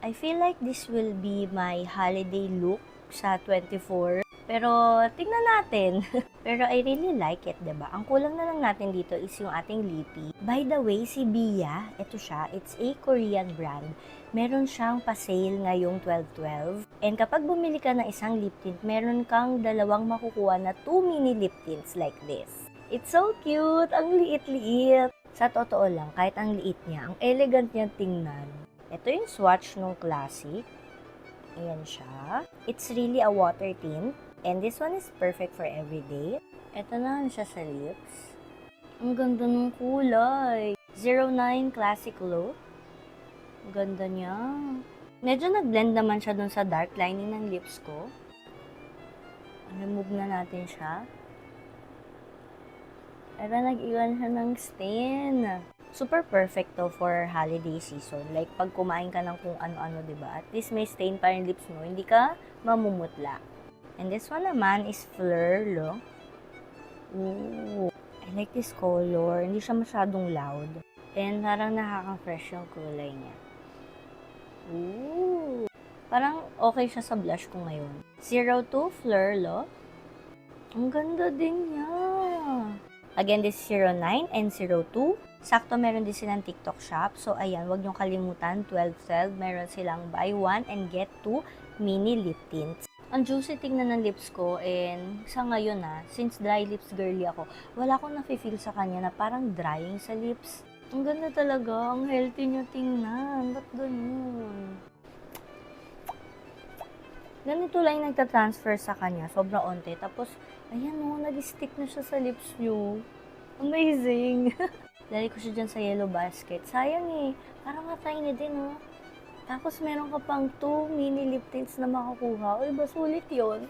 I feel like this will be my holiday look sa 24. Pero, tingnan natin. Pero I really like it, 'di ba? Ang kulang na lang natin dito is yung ating lippy. By the way, si Bia, ito siya, it's a Korean brand. Meron siyang pa-sale ngayong 12/12. And kapag bumili ka ng isang lip tint, meron kang dalawang makukuha na 2 mini lip tints like this. It's so cute! Ang liit-liit! Sa totoo lang, kahit ang liit niya, ang elegant niya tingnan. Ito yung swatch nung classic. Ayan siya. It's really a water tint. And this one is perfect for everyday. Ito na siya sa lips. Ang ganda ng kulay. 09 Classic Look. Ang ganda niya. Medyo nag-blend naman siya dun sa dark lining ng lips ko. Remove na natin siya. Pero nag-iwan siya ng stain. Super perfect to for holiday season. Like, pag kumain ka ng kung ano-ano, diba? At least may stain pa yung lips mo. Hindi ka mamumutla. And this one naman is Fleur, look. Ooh, I like this color. Hindi siya masyadong loud. And parang nakaka-fresh yung kulay niya. Ooh, parang okay siya sa blush ko ngayon. 02 Fleur, look. Ang ganda din niya. Again, this is 09 and 02. Sakto meron din silang TikTok shop. So, ayan, wag niyong kalimutan. 12/12, meron silang buy one and get two mini lip tints. Ang juicy tingnan ng lips ko, and sa ngayon since dry lips girly ako, wala akong nafe-feel sa kanya na parang drying sa lips. Ang ganda talaga, ang healthy niya tingnan. Ba't ganun? Ganito lang yung nagtatransfer sa kanya, sobrang onte. Tapos, ayan nag-stick na siya sa lips niyo. Amazing! Dali ko siya dyan sa yellow basket. Sayang parang matay din Tapos meron ka pang 2 mini lip tints na makakuha. Uy, ba sulit yun?